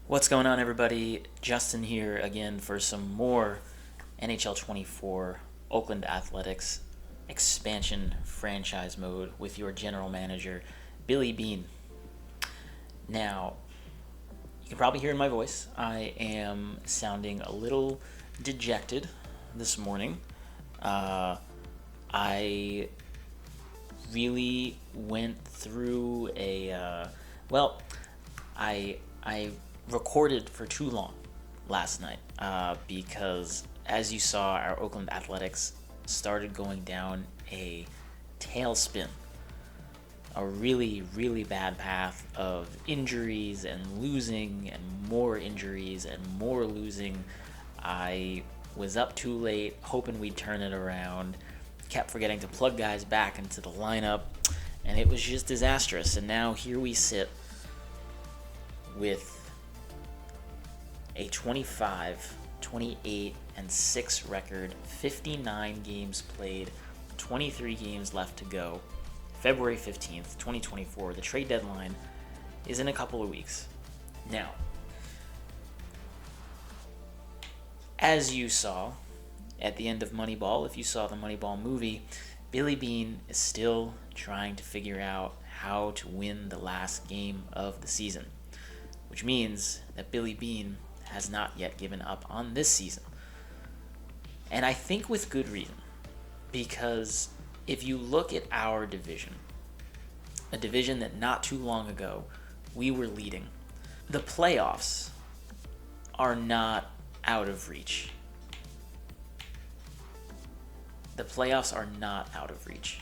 What's going on, everybody? Justin here again for some more NHL 24 Oakland Athletics expansion franchise mode with your general manager, Billy Beane. Now, you can probably hear in my voice, I am sounding a little dejected this morning. I really went through I recorded for too long last night because, as you saw, our Oakland Athletics started going down a tailspin, a really, really bad path of injuries and losing and more injuries and more losing. I was up too late, hoping we'd turn it around, kept forgetting to plug guys back into the lineup, and it was just disastrous. And now here we sit with a 25, 28, and 6 record, 59 games played, 23 games left to go. February 15th, 2024, the trade deadline is in a couple of weeks. Now, as you saw at the end of Moneyball, if you saw the Moneyball movie, Billy Beane is still trying to figure out how to win the last game of the season, which means that Billy Beane has not yet given up on this season. And I think with good reason, because if you look at our division, a division that not too long ago we were leading, the playoffs are not out of reach. The playoffs are not out of reach.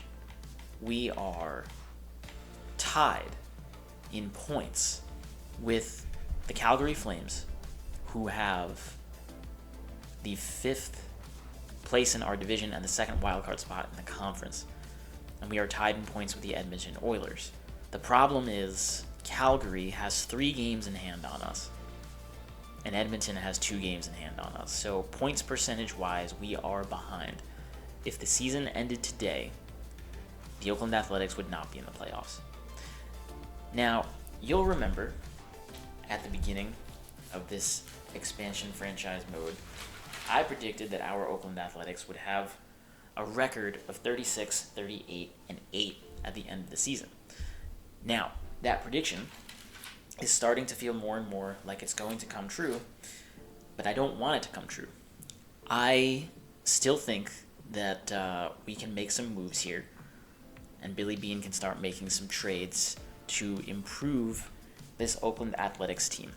We are tied in points with the Calgary Flames, who have the 5th place in our division and the second wildcard spot in the conference. And we are tied in points with the Edmonton Oilers. The problem is Calgary has 3 games in hand on us, and Edmonton has 2 games in hand on us. So points percentage-wise, we are behind. If the season ended today, the Oakland Athletics would not be in the playoffs. Now, you'll remember at the beginning of this expansion franchise mode, I predicted that our Oakland Athletics would have a record of 36, 38, and 8 at the end of the season. Now, that prediction is starting to feel more and more like it's going to come true, but I don't want it to come true. I still think that we can make some moves here, and Billy Beane can start making some trades to improve this Oakland Athletics team.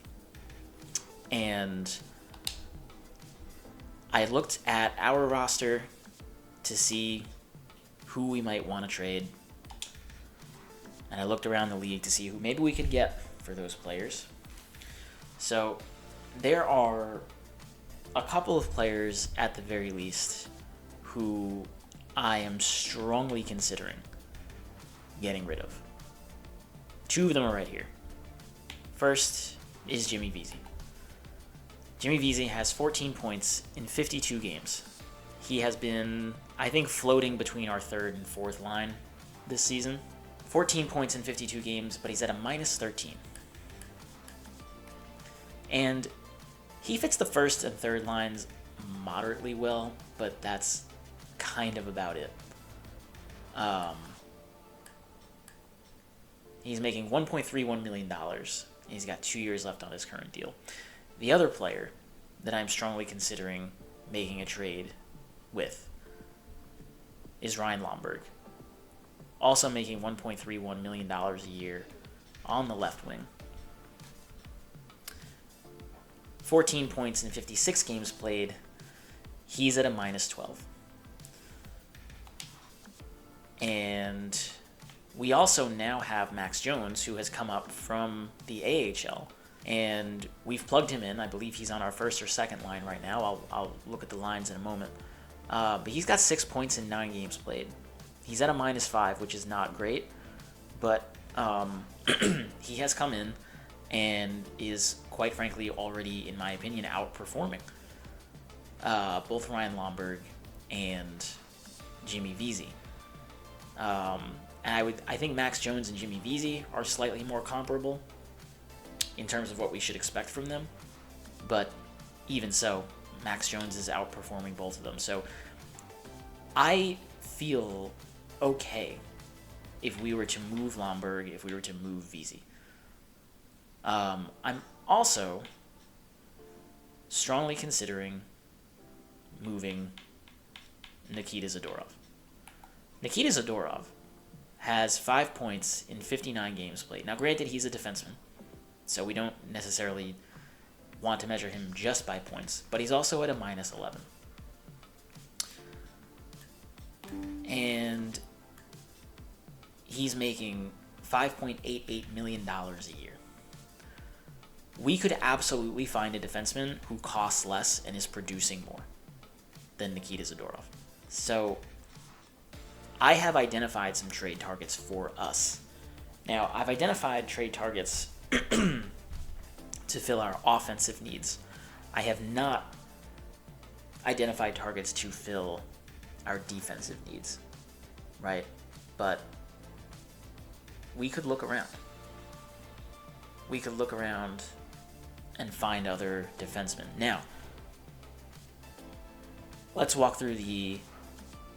And I looked at our roster to see who we might want to trade, and I looked around the league to see who maybe we could get for those players. So there are a couple of players at the very least who I am strongly considering getting rid of. 2 of them are right here. First is Jimmy Vesey. Jimmy Vesey has 14 points in 52 games. He has been, I think, floating between our 3rd and 4th line this season. 14 points in 52 games, but he's at a minus 13. And he fits the 1st and 3rd lines moderately well, but that's kind of about it. He's making $1.31 million. He's got 2 years left on his current deal. The other player that I'm strongly considering making a trade with is Ryan Lomberg, also making $1.31 million a year on the left wing. 14 points in 56 games played. He's at a minus 12. And we also now have Max Jones, who has come up from the AHL, and we've plugged him in. I believe he's on our 1st or 2nd line right now. I'll look at the lines in a moment. But he's got 6 points in 9 games played. He's at a minus 5, which is not great, but he has come in and is, quite frankly, already, in my opinion, outperforming both Ryan Lomberg and Jimmy Vesey. And I think Max Jones and Jimmy Vesey are slightly more comparable in terms of what we should expect from them. But even so, Max Jones is outperforming both of them. So I feel okay if we were to move Lomberg, if we were to move Vesey. I'm also strongly considering moving Nikita Zadorov. Nikita Zadorov has 5 points in 59 games played. Now, granted, he's a defenseman, so we don't necessarily want to measure him just by points, but he's also at a minus 11. And he's making $5.88 million a year. We could absolutely find a defenseman who costs less and is producing more than Nikita Zadorov. So I have identified some trade targets for us. Now, I've identified trade targets to fill our offensive needs. I have not identified targets to fill our defensive needs, right? But we could look around. We could look around and find other defensemen. Now, let's walk through the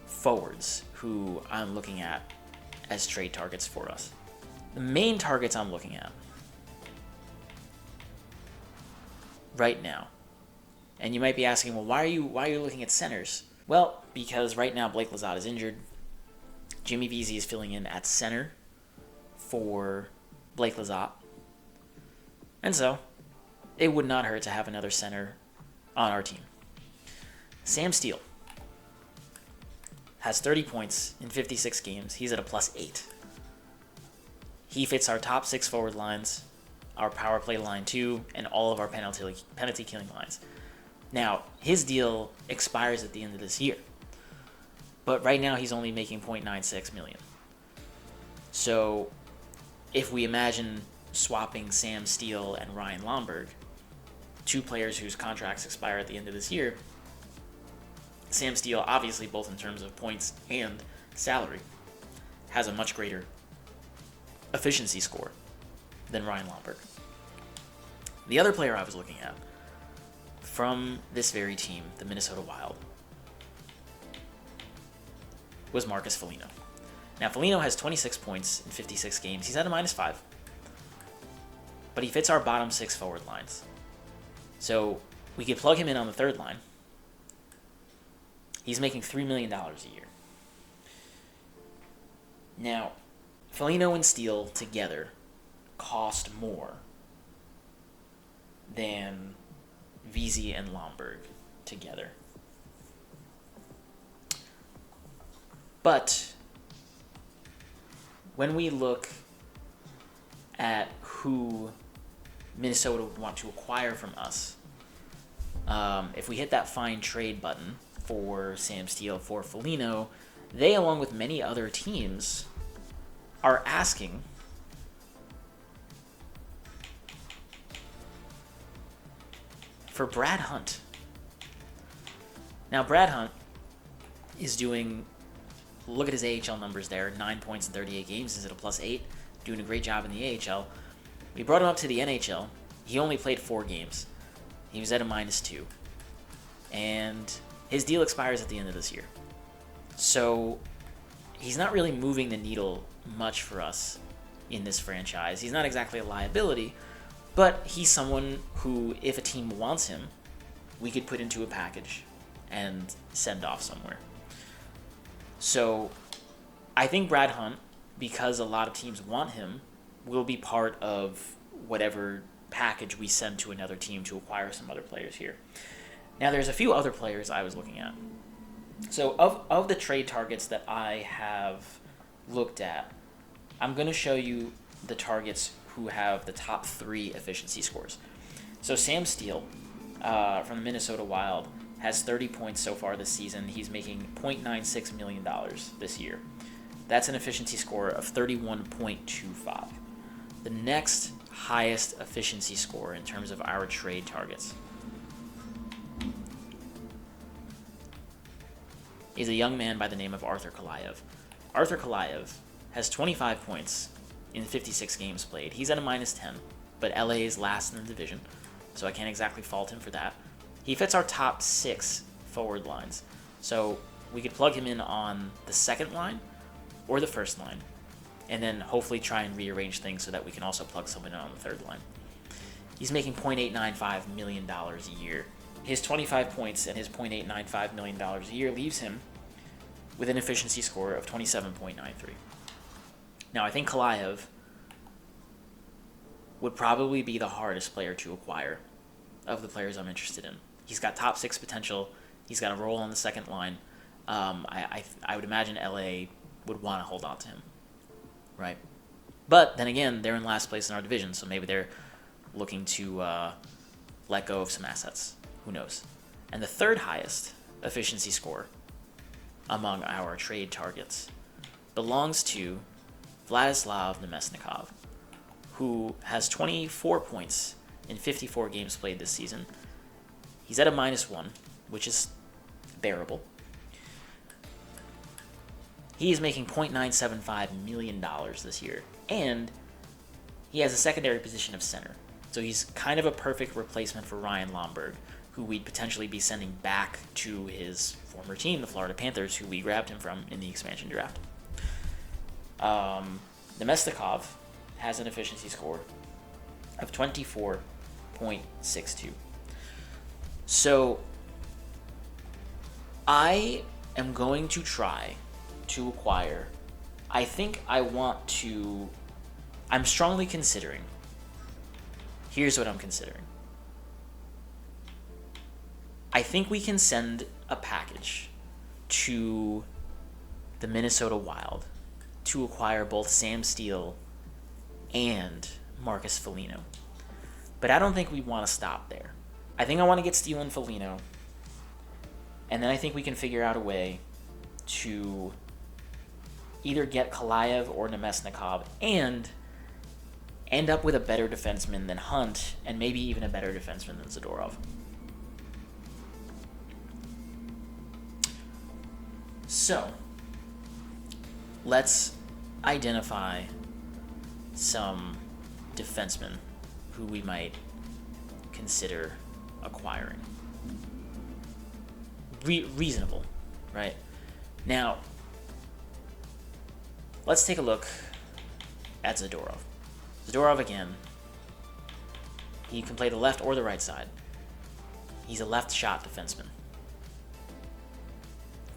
forwards who I'm looking at as trade targets for us. The main targets I'm looking at right now, and you might be asking, well, why are you looking at centers? Well, because right now Blake Lizotte is injured. Jimmy Vesey is filling in at center for Blake Lizotte. And so, it would not hurt to have another center on our team. Sam Steele has 30 points in 56 games. He's at a +8. He fits our top 6 forward lines, our power play line 2, and all of our penalty killing lines. Now, his deal expires at the end of this year. But right now he's only making $0.96 million. So if we imagine swapping Sam Steele and Ryan Lomberg, 2 players whose contracts expire at the end of this year, Sam Steele, obviously both in terms of points and salary, has a much greater efficiency score than Ryan Lomberg. The other player I was looking at from this very team, the Minnesota Wild, was Marcus Foligno. Now, Foligno has 26 points in 56 games. He's at a -5. But he fits our bottom 6 forward lines. So we could plug him in on the third line. He's making $3 million a year. Now, Foligno and Steele together cost more than Vesey and Lomberg together. But when we look at who Minnesota would want to acquire from us, if we hit that find trade button for Sam Steele, for Foligno, they, along with many other teams, are asking for Brad Hunt. Now, Brad Hunt is doing, look at his AHL numbers there, 9 points in 38 games, is at a +8, doing a great job in the AHL. We brought him up to the NHL. He only played 4 games. He was at a -2. And his deal expires at the end of this year. So he's not really moving the needle much for us in this franchise. He's not exactly a liability, but he's someone who, if a team wants him, we could put into a package and send off somewhere. So I think Brad Hunt, because a lot of teams want him, will be part of whatever package we send to another team to acquire some other players here. Now, there's a few other players I was looking at. So of the trade targets that I have looked at, I'm going to show you the targets who have the top 3 efficiency scores. So Sam Steele from the Minnesota Wild has 30 points so far this season. He's making $0.96 million this year. That's an efficiency score of 31.25. The next highest efficiency score in terms of our trade targets is a young man by the name of Arthur Kalayev. Arthur Kalayev has 25 points in 56 games played. He's at a -10. but LA is last in the division, so I can't exactly fault him for that. He fits our top 6 forward lines, so we could plug him in on the second line or the first line, and then hopefully try and rearrange things so that we can also plug someone in on the third line. He's making $0.895 million a year. His 25 points and his $0.895 million a year leaves him with an efficiency score of 27.93. Now, I think Kalayev would probably be the hardest player to acquire of the players I'm interested in. He's got top 6 potential. He's got a role on the second line. I would imagine LA would want to hold on to him, right? But then again, they're in last place in our division, so maybe they're looking to let go of some assets. Who knows? And the third highest efficiency score among our trade targets belongs to Vladislav Nemesnikov, who has 24 points in 54 games played this season. He's at a -1, which is bearable. He is making $0.975 million this year, and he has a secondary position of center. So he's kind of a perfect replacement for Ryan Lomberg, who we'd potentially be sending back to his former team, the Florida Panthers, who we grabbed him from in the expansion draft. Nemesnikov has an efficiency score of 24.62. So I am going to try to acquire. I'm strongly considering. Here's what I'm considering. I think we can send a package to the Minnesota Wild to acquire both Sam Steele and Marcus Foligno. But I don't think we want to stop there. I think I want to get Steele and Foligno, and then I think we can figure out a way to either get Kalayev or Nemesnikov and end up with a better defenseman than Hunt, and maybe even a better defenseman than Zadorov. So, let's identify some defensemen who we might consider acquiring. Reasonable, right? Now, let's take a look at Zadorov. Zadorov, again, he can play the left or the right side. He's a left shot defenseman.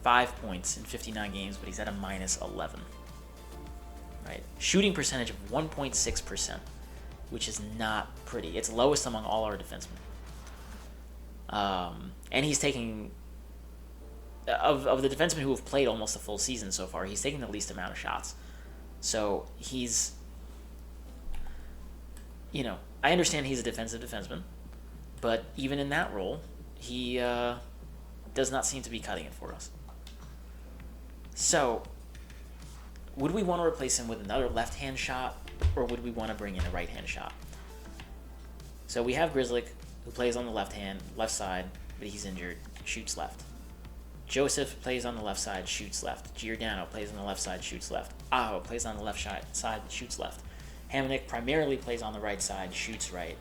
5 points in 59 games, but he's at a -11. Right? Shooting percentage of 1.6%, which is not pretty. It's lowest among all our defensemen. And he's taking, of the defensemen who have played almost a full season so far, he's taking the least amount of shots. So he's, I understand he's a defensive defenseman, but even in that role, he does not seem to be cutting it for us. So, would we want to replace him with another left-hand shot, or would we want to bring in a right-hand shot? So we have Grzelcyk, who plays on the left side, but he's injured, shoots left. Joseph plays on the left side, shoots left. Giordano plays on the left side, shoots left. Aho plays on the left side, shoots left. Hamonic primarily plays on the right side, shoots right.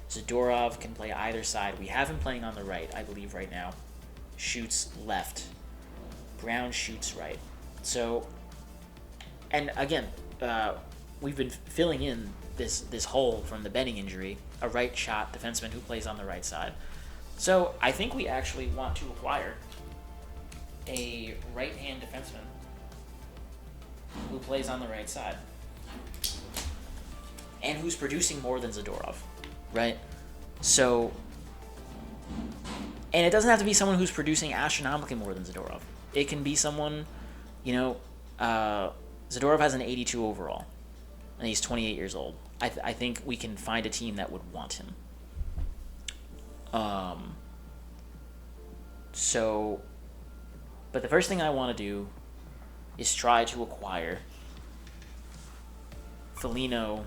Zadorov can play either side. We have him playing on the right, I believe, right now. Shoots left. Brown shoots right. So, and again, we've been filling in this hole from the Benning injury, a right shot defenseman who plays on the right side. So I think we actually want to acquire a right-hand defenseman who plays on the right side and who's producing more than Zadorov, right? So, and it doesn't have to be someone who's producing astronomically more than Zadorov. It can be someone, Zadorov has an 82 overall, and he's 28 years old. I think we can find a team that would want him. But the first thing I want to do is try to acquire Foligno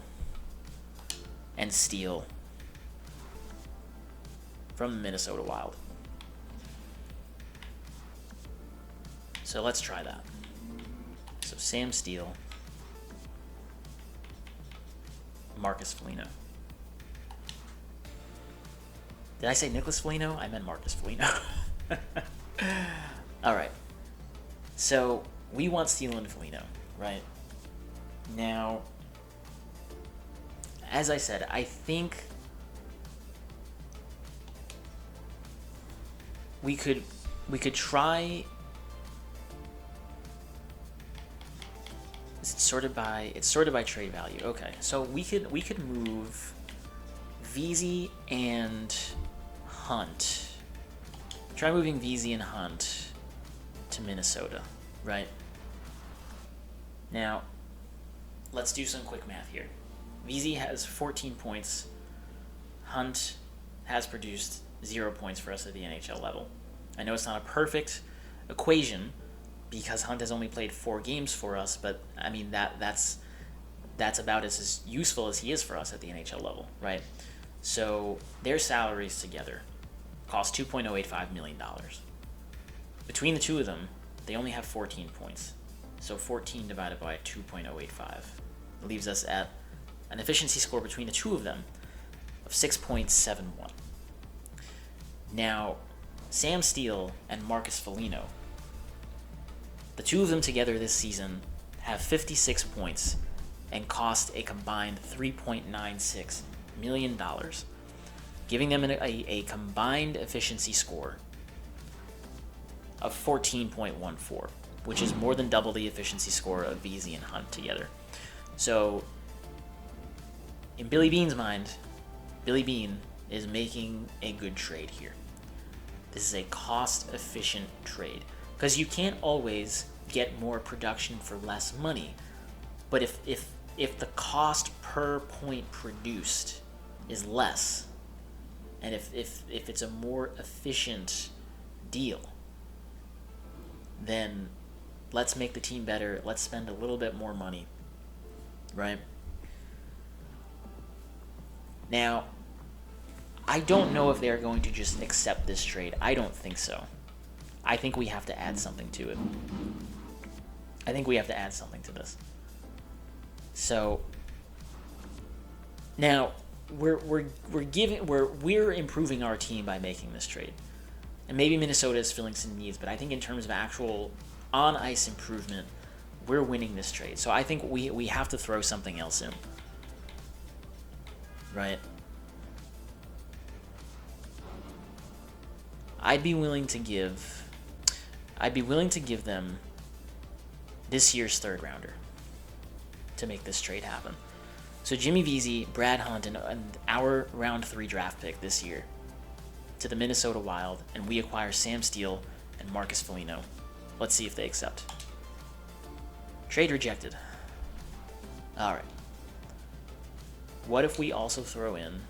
and Steele from the Minnesota Wild. So let's try that. So Sam Steele, Marcus Foligno. Did I say Nicholas Foligno? I meant Marcus Foligno. All right. So we want Steele and Foligno, right? Now, as I said, I think we could try. It's sorted by trade value. Okay, so we could move Vesey and Hunt. Try moving Vesey and Hunt to Minnesota, right? Now, let's do some quick math here. Vesey has 14 points. Hunt has produced 0 points for us at the NHL level. I know it's not a perfect equation because Hunt has only played 4 games for us, but I mean that's about as useful as he is for us at the NHL level, right? So their salaries together cost $2.085 million. Between the two of them, they only have 14 points. So 14 divided by 2.085 leaves us at an efficiency score between the two of them of 6.71. Now, Sam Steele and Marcus Foligno, the two of them together this season have 56 points and cost a combined $3.96 million, giving them a combined efficiency score of 14.14, which is more than double the efficiency score of Vesey and Hunt together. So, in Billy Beane's mind, Billy Beane is making a good trade here. This is a cost-efficient trade, because you can't always get more production for less money. But if the cost per point produced is less, and if it's a more efficient deal, then let's make the team better. Let's spend a little bit more money, right? Now, I don't know if they're going to just accept this trade. I don't think so. I think we have to add something to it. I think we have to add something to this. So now we're improving our team by making this trade. And maybe Minnesota is filling some needs, but I think in terms of actual on-ice improvement, we're winning this trade. So I think we have to throw something else in. Right? I'd be willing to give them this year's third rounder to make this trade happen. So Jimmy Vesey, Brad Hunt, and our round 3 draft pick this year to the Minnesota Wild, and we acquire Sam Steele and Marcus Foligno. Let's see if they accept. Trade rejected. All right. What if we also throw in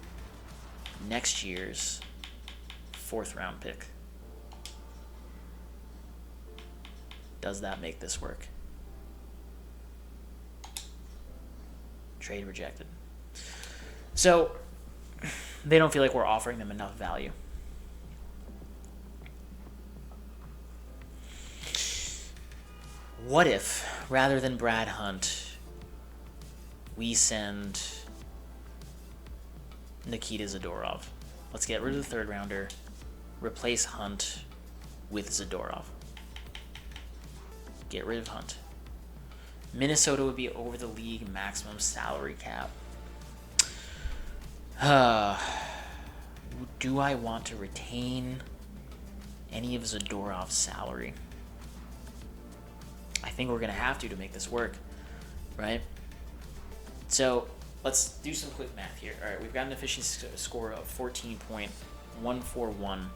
next year's 4th round pick? Does that make this work? Trade rejected. So they don't feel like we're offering them enough value. What if, rather than Brad Hunt, we send Nikita Zadorov? Let's get rid of the 3rd rounder, replace Hunt with Zadorov. Get rid of Hunt. Minnesota would be over the league maximum salary cap. Do I want to retain any of Zadorov's salary? I think we're going to have to make this work, right? So let's do some quick math here. All right, we've got an efficiency score of 14.141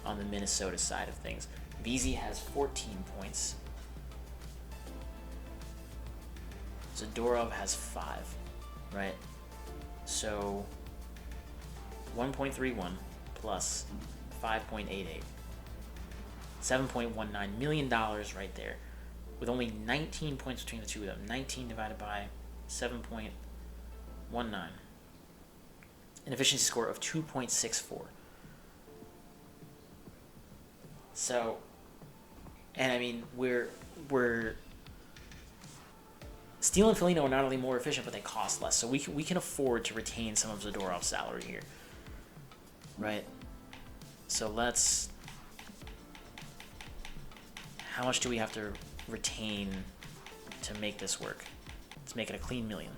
on the Minnesota side of things. Vesey has 14 points. Zadorov has 5, right? So 1.31 plus 5.88. $7.19 million right there, with only 19 points between the two of them. 19 divided by 7.19. An efficiency score of 2.64. So, and I mean, we're Steele and Foligno are not only more efficient, but they cost less. So we can afford to retain some of Zadorov's salary here. right? So let's... How much do we have to retain to make this work? Let's make it a clean $1 million.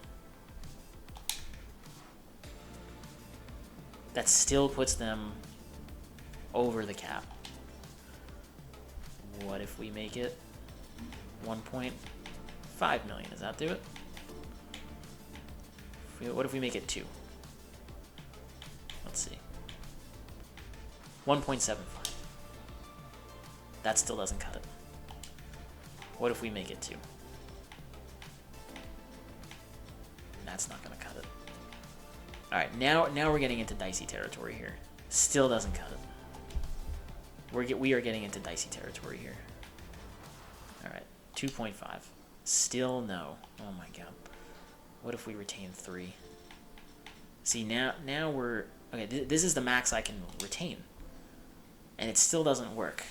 That still puts them over the cap. What if we make it 1.5 million? Does that do it? What if we make it 2? Let's see. 1.75. That still doesn't cut it. What if we make it 2? That's not gonna cut it. Alright, now we're getting into dicey territory here. Still doesn't cut it. We are getting into dicey territory here. Alright, 2.5. Still no. Oh my god. What if we retain 3? See, now we're... Okay, this is the max I can retain. And it still doesn't work.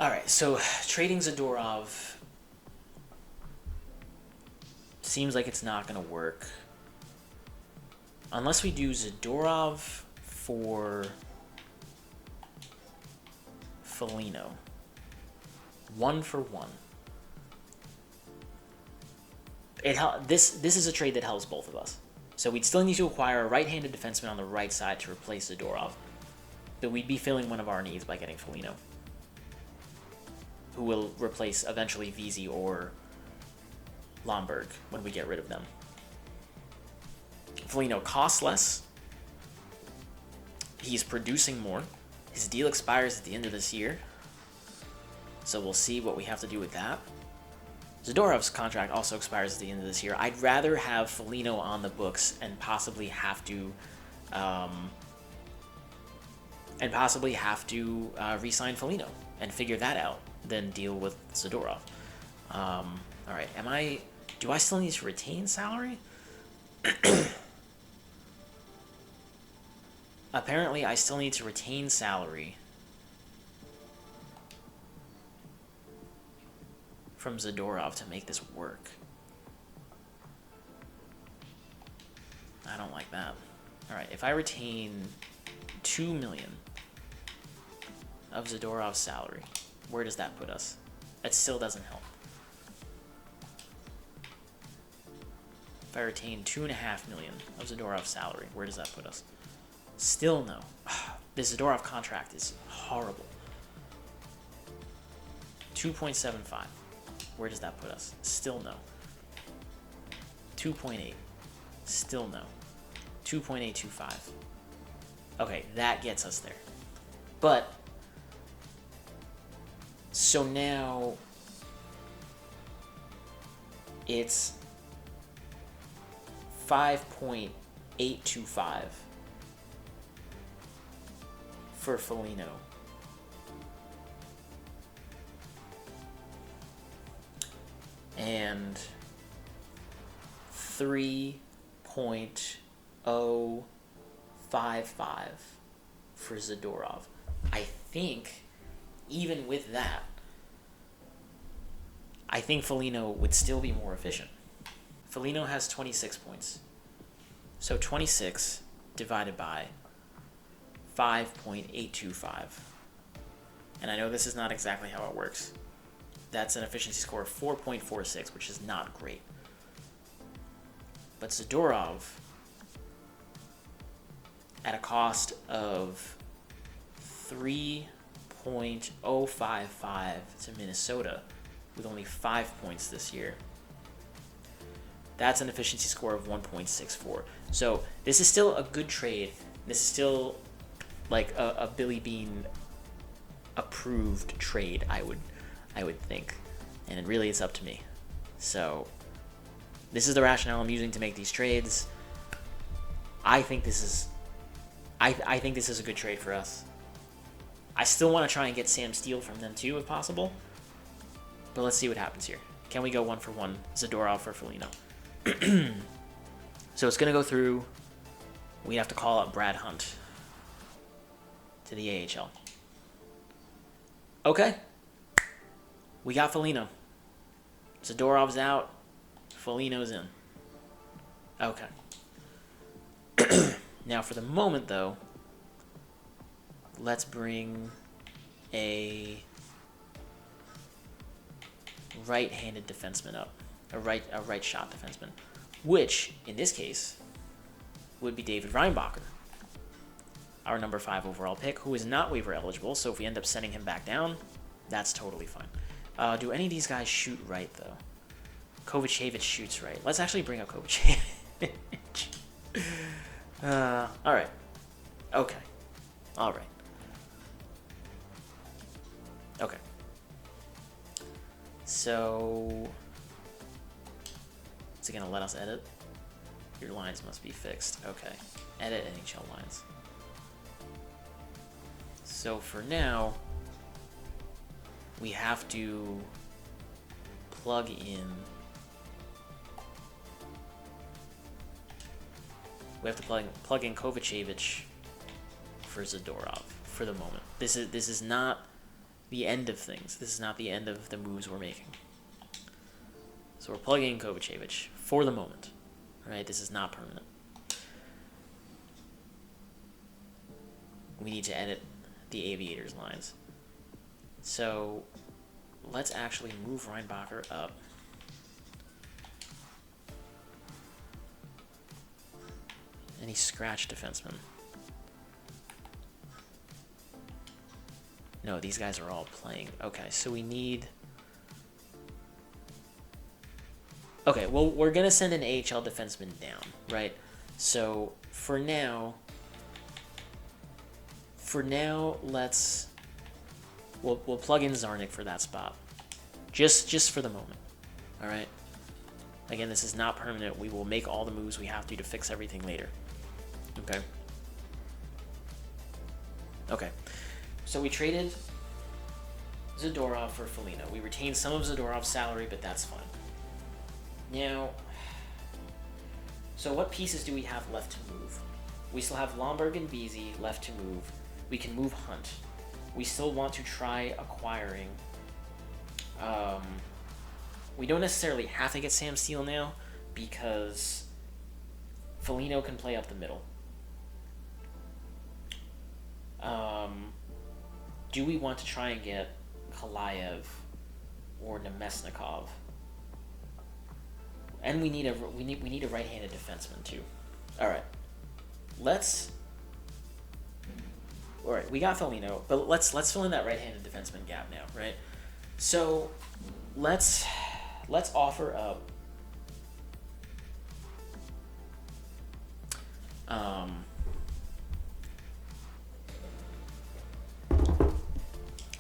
Alright, so trading Zadorov seems like it's not going to work. Unless we do Zadorov for Foligno. 1 for 1. This is a trade that helps both of us. So we'd still need to acquire a right-handed defenseman on the right side to replace Zadorov. But we'd be filling one of our needs by getting Foligno, who will replace eventually Vesey or Lomberg when we get rid of them. Foligno costs less. He's producing more. His deal expires at the end of this year. So we'll see what we have to do with that. Zadorov's contract also expires at the end of this year. I'd rather have Foligno on the books and possibly have to re-sign Foligno and figure that out than deal with Zadorov. All right, do I still need to retain salary? Apparently, I still need to retain salary from Zadorov to make this work. I don't like that. All right, if I retain 2 million of Zadorov's salary, where does that put us? That still doesn't help. If I retain 2.5 million of Zadorov's salary, where does that put us? Still no. This Zadorov contract is horrible. 2.75. Where does that put us? Still no. 2.8. Still no. 2.825. Okay, that gets us there. But, so now it's 5.825 for Foligno. And 3.055 for Zadorov. I think, even with that, I think Foligno would still be more efficient. Foligno has 26 points. So 26 divided by 5.825. And I know this is not exactly how it works. That's an efficiency score of 4.46, which is not great. But Zadorov, at a cost of 3.055 to Minnesota, with only 5 points this year, that's an efficiency score of 1.64. So this is still a good trade. This is still like a Billy Beane approved trade, I would think. And really, it's up to me. So this is the rationale I'm using to make these trades. I think this is a good trade for us. I still want to try and get Sam Steele from them too, if possible. But let's see what happens here. Can we go 1 for 1? Zadorov for Foligno. So it's going to go through. We have to call up Brad Hunt to the AHL. Okay. We got Foligno. Zadorov's out. Foligno's in. Okay. Now, for the moment, though, let's bring a right-handed defenseman up, a right shot defenseman, which in this case would be David Reinbacher, our number 5 overall pick, who is not waiver eligible. So if we end up sending him back down, that's totally fine. Do any of these guys shoot right though? Kovacevic shoots right. Let's actually bring up Kovacevic. All right. Okay. All right. Okay. So, is it going to let us edit? Your lines must be fixed. Okay. Edit NHL lines. So for now, we have to plug in. We have to plug in Kovacevic for Zadorov for the moment. This is not the end of things. This is not the end of the moves we're making. So we're plugging in Kovacevic for the moment. All right, this is not permanent. We need to edit the Aviators lines. So let's actually move Reinbacher up. Any scratch defenseman? No, these guys are all playing. Okay, so we need... Okay, well, we're going to send an AHL defenseman down, right? So for now, let's... We'll plug in Zarnik for that spot. Just for the moment. All right? Again, this is not permanent. We will make all the moves we have to fix everything later. Okay? Okay. So we traded Zadorov for Foligno. We retained some of Zadorov's salary, but that's fine. Now, so what pieces do we have left to move? We still have Lomberg and Beasy left to move. We can move Hunt. We still want to try acquiring... we don't necessarily have to get Sam Steele now, because Foligno can play up the middle. Do we want to try and get Kalayev or Nemesnikov? And we need a right-handed defenseman too. All right, all right, we got Foligno, but let's fill in that right-handed defenseman gap now, right? So let's offer up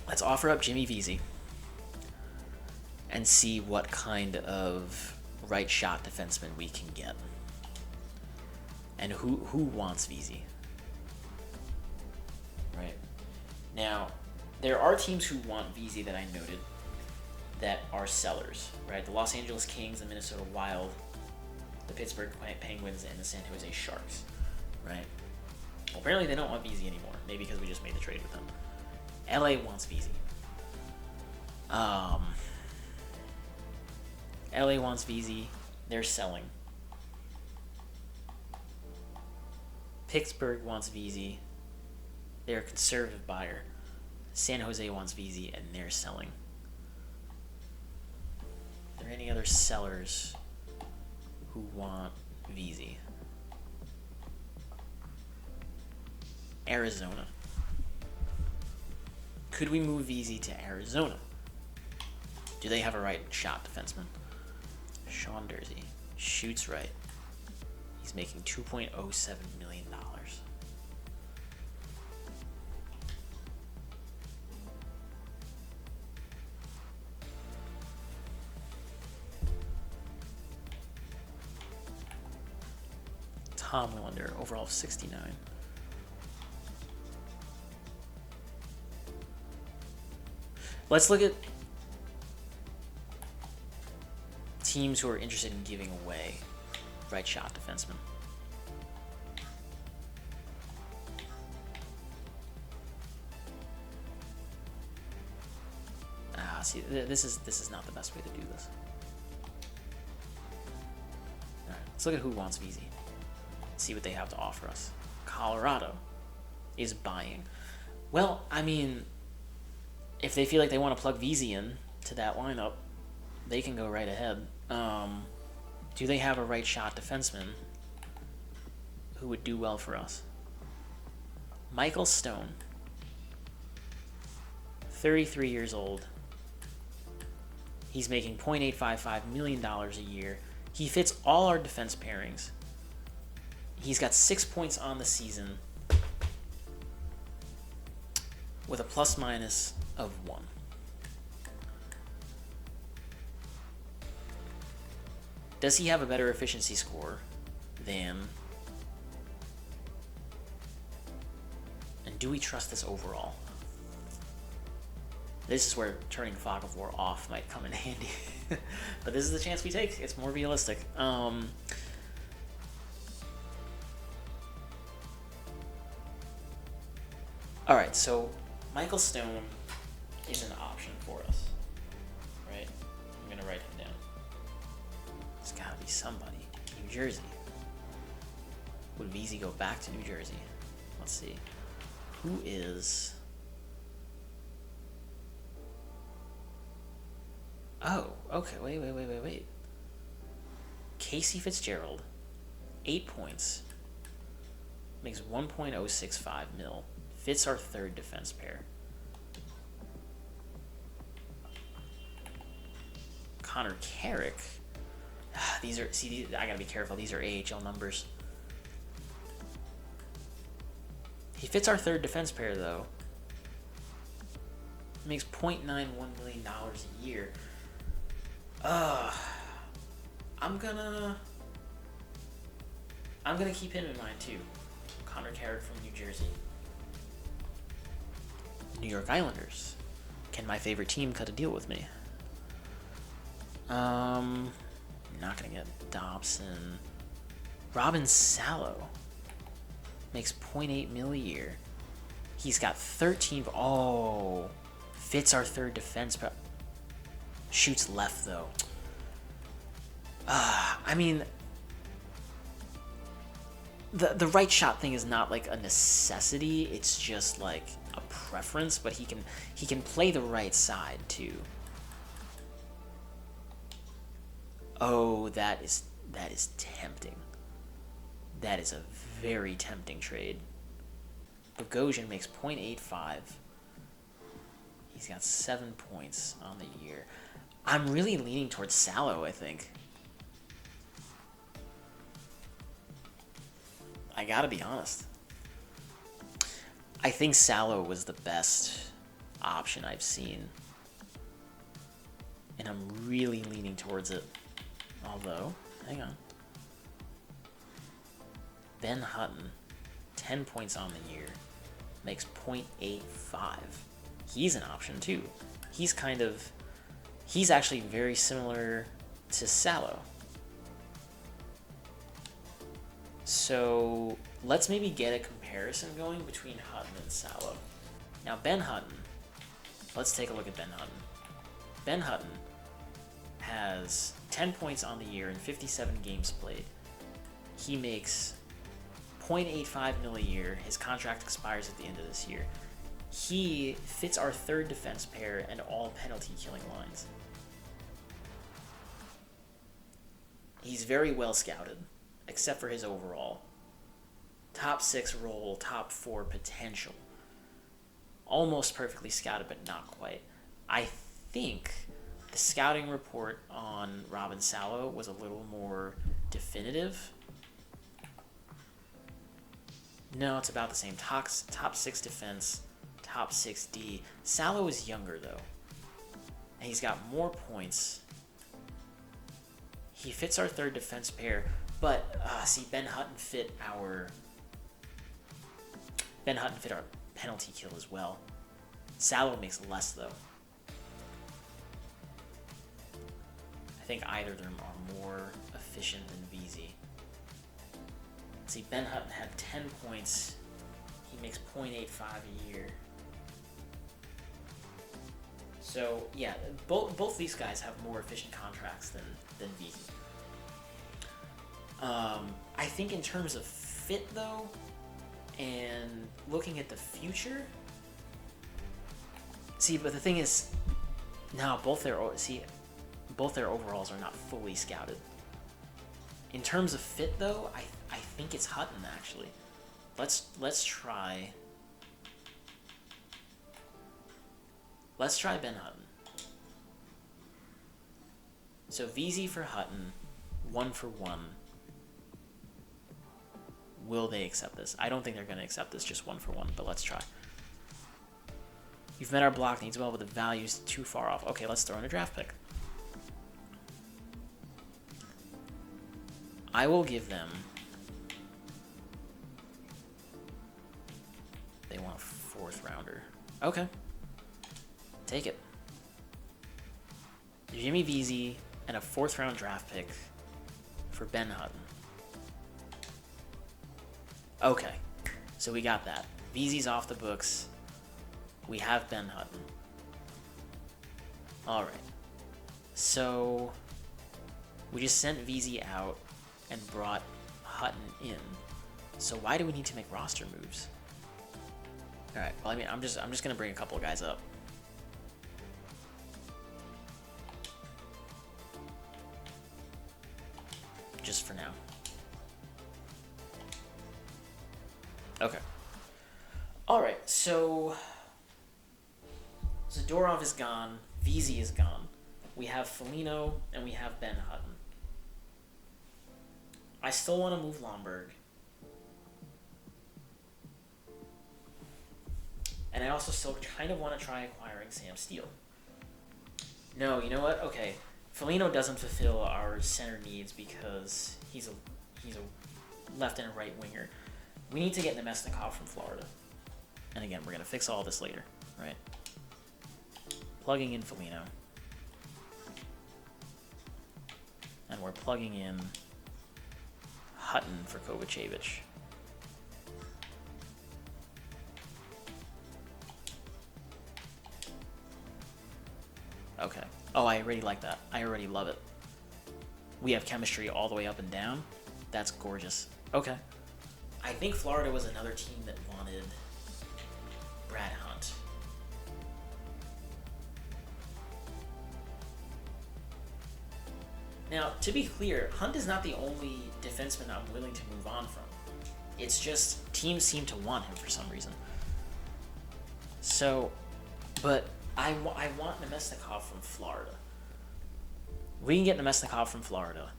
let's offer up Jimmy Vesey and see what kind of right shot defenseman we can get. And who wants Vesey? Right. Now, there are teams who want Vesey that I noted that are sellers, right? The Los Angeles Kings, the Minnesota Wild, the Pittsburgh Penguins, and the San Jose Sharks, right? Well, apparently they don't want Vesey anymore. Maybe because we just made the trade with them. LA wants Vesey. LA wants Vesey. They're selling. Pittsburgh wants Vesey. They're a conservative buyer. San Jose wants Vesey, and they're selling. Are there any other sellers who want Vesey? Arizona. Could we move Vesey to Arizona? Do they have a right shot defenseman? Sean Dursey shoots right. He's making $2.07 million. Tom Wonder, overall 69. Let's look at teams who are interested in giving away right shot defensemen. See, this is not the best way to do this. All right, let's look at who wants Vesey. See what they have to offer us. Colorado is buying. Well, I mean, if they feel like they want to plug VZ in to that lineup, they can go right ahead. Do they have a right shot defenseman who would do well for us? Michael Stone, 33 years old. He's making $0.855 million a year. He fits all our defense pairings. He's got 6 points on the season with a plus-minus of 1. Does he have a better efficiency score than... And do we trust this overall? This is where turning Fog of War off might come in handy. But this is the chance we take. It's more realistic. Alright, so Michael Stone is an option for us. Right? I'm going to write him down. There's got to be somebody. New Jersey. Would VZ go back to New Jersey? Let's see. Who is... Oh, okay, wait. Casey Fitzgerald, 8 points, makes 1.065 mil, fits our third defense pair. Connor Carrick, these are, see, I gotta be careful, these are AHL numbers. He fits our third defense pair though. Makes $0.91 million a year. I'm gonna keep him in mind too. Connor Carrick from New Jersey. New York Islanders. Can my favorite team cut a deal with me? Not gonna get Dobson. Robin Salo makes $0.8 million a year. He's got 13. Oh, fits our third defense. Shoots left though. I mean, the right shot thing is not like a necessity. It's just like a preference. But he can play the right side too. Oh, that is tempting. That is a very tempting trade. Bogosian makes .85. He's got 7 points on the year. I'm really leaning towards Salo, I think. I gotta be honest. I think Salo was the best option I've seen. And I'm really leaning towards it. Although, hang on. Ben Hutton, 10 points on the year, makes .85. He's an option too. He's actually very similar to Salo. So let's maybe get a comparison going between Hutton and Salo. Now Ben Hutton, let's take a look at Ben Hutton. Ben Hutton has 10 points on the year in 57 games played. He makes $0.85 million a year. His contract expires at the end of this year. He fits our third defense pair and all penalty killing lines. He's very well scouted, except for his overall. Top 6 role, top 4 potential. Almost perfectly scouted, but not quite. I think the scouting report on Robin Salo was a little more definitive. No, it's about the same. Top 6 defense, top 6 D. Salo is younger, though. And he's got more points. He fits our third defense pair, but see, Ben Hutton fit our penalty kill as well. Salo makes less though. I think either of them are more efficient than VZ. See, Ben Hutton had 10 points. He makes .85 a year. So yeah, both these guys have more efficient contracts than VZ. I think in terms of fit though, And looking at the future, see, but the thing is, now both their overalls are not fully scouted. In terms of fit, though, I think it's Hutton actually. Let's try. Let's try Ben Hutton. So VZ for Hutton, 1-for-1. Will they accept this? I don't think they're going to accept this just 1-for-1, but let's try. You've met our block needs well, but the value's too far off. Okay, let's throw in a draft pick. I will give them... They want a 4th rounder. Okay. Take it. Jimmy VZ and a 4th round draft pick for Ben Hutton. Okay. So we got that. VZ's off the books. We have Ben Hutton. Alright. So we just sent VZ out and brought Hutton in. So why do we need to make roster moves? Alright, well, I mean, I'm just gonna bring a couple of guys up. Just for now. Okay. Alright, so Zadorov is gone, VZ is gone. We have Foligno and we have Ben Hutton. I still want to move Lomberg. And I also still kind of want to try acquiring Sam Steele. No, you know what? Okay. Foligno doesn't fulfill our center needs because he's a left and a right winger. We need to get Nemesnikov from Florida. And again, we're going to fix all this later, right? Plugging in Foligno. And we're plugging in Hutton for Kovacevic. Okay. Oh, I already like that. I already love it. We have chemistry all the way up and down. That's gorgeous. Okay. I think Florida was another team that wanted Brad Hunt. Now, to be clear, Hunt is not the only defenseman I'm willing to move on from. It's just teams seem to want him for some reason. So, but I want Nemesnikov from Florida. We can get Nemesnikov from Florida.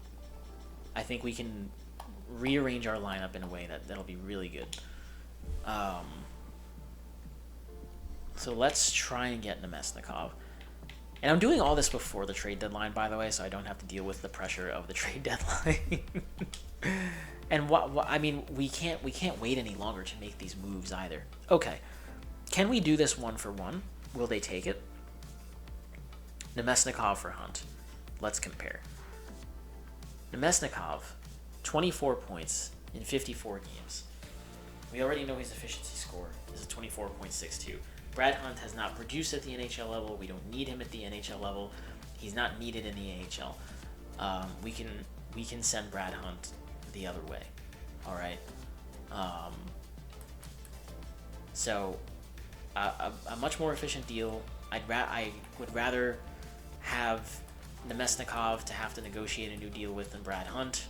I think we can rearrange our lineup in a way that'll be really good. So let's try and get Nemesnikov. And I'm doing all this before the trade deadline, by the way, so I don't have to deal with the pressure of the trade deadline. And what I mean, we can't wait any longer to make these moves either. Okay, can we do this 1-for-1? Will they take it? Nemesnikov for Hunt. Let's compare. Nemesnikov, 24 points in 54 games. We already know his efficiency score is a 24.62. Brad Hunt has not produced at the NHL level. We don't need him at the NHL level. He's not needed in the AHL. We can send Brad Hunt the other way. All right. So a much more efficient deal. I would rather have Nemesnikov to have to negotiate a new deal with than Brad Hunt.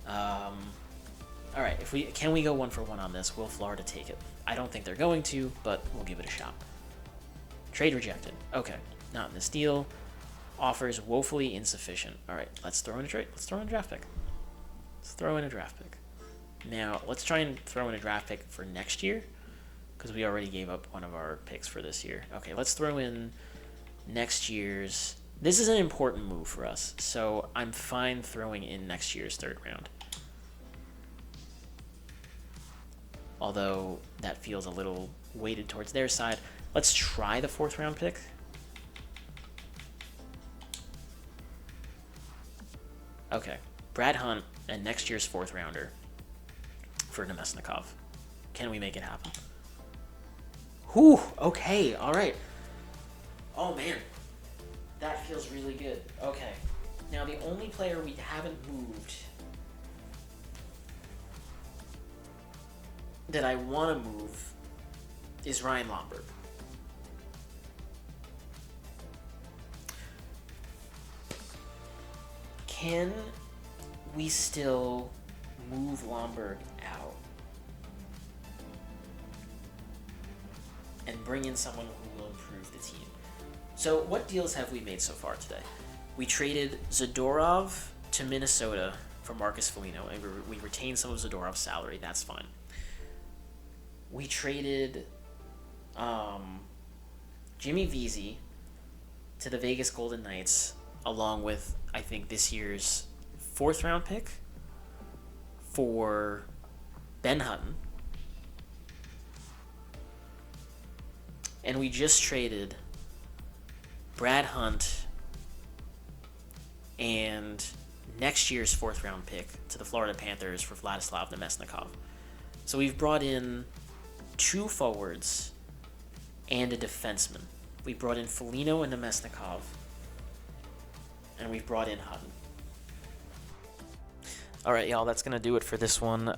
All right, can we go 1-for-1 on this? Will Florida take it? I don't think they're going to, but we'll give it a shot. Trade rejected. Okay, not in this deal. Offers woefully insufficient. All right, let's throw in a trade. Let's throw in a draft pick. Let's throw in a draft pick. Now, let's try and throw in a draft pick for next year, because we already gave up one of our picks for this year. Okay, let's throw in next year's. This is an important move for us, so I'm fine throwing in next year's 3rd round. Although that feels a little weighted towards their side. Let's try the 4th round pick. Okay, Brad Hunt and next year's 4th rounder for Nemesnikov. Can we make it happen? Whew, okay, all right. Oh man, that feels really good. Okay, now the only player we haven't moved that I want to move is Ryan Lomberg. Can we still move Lomberg out and bring in someone who will improve the team? So what deals have we made so far today? We traded Zadorov to Minnesota for Marcus Foligno, and we retained some of Zadorov's salary. That's fine. We traded Jimmy Vesey to the Vegas Golden Knights, along with, I think, this year's 4th round pick for Ben Hutton. And we just traded Brad Hunt and next year's 4th round pick to the Florida Panthers for Vladislav Nemesnikov. So we've brought in 2 forwards and a defenseman. We brought in Foligno and Nemesnikov, and we've brought in Hutton. All right, y'all, that's going to do it for this one.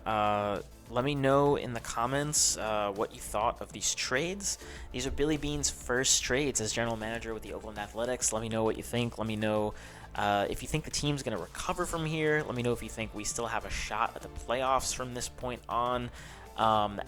Let me know in the comments what you thought of these trades. These are Billy Beane's first trades as general manager with the Oakland Athletics. Let me know what you think. Let me know if you think the team's going to recover from here. Let me know if you think we still have a shot at the playoffs from this point on.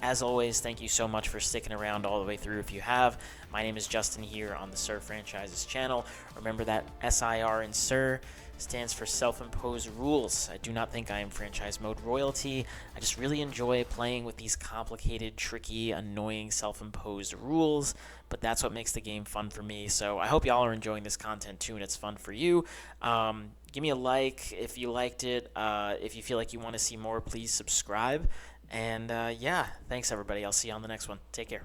As always, thank you so much for sticking around all the way through if you have. My name is Justin here on the Sir Franchises channel. Remember that SIR in Sir stands for self-imposed rules. I do not think I am franchise mode royalty. I just really enjoy playing with these complicated, tricky, annoying self-imposed rules, but that's what makes the game fun for me. So I hope y'all are enjoying this content too and it's fun for you. Give me a like if you liked it. If you feel like you want to see more, please subscribe. And yeah, thanks everybody. I'll see you on the next one. Take care.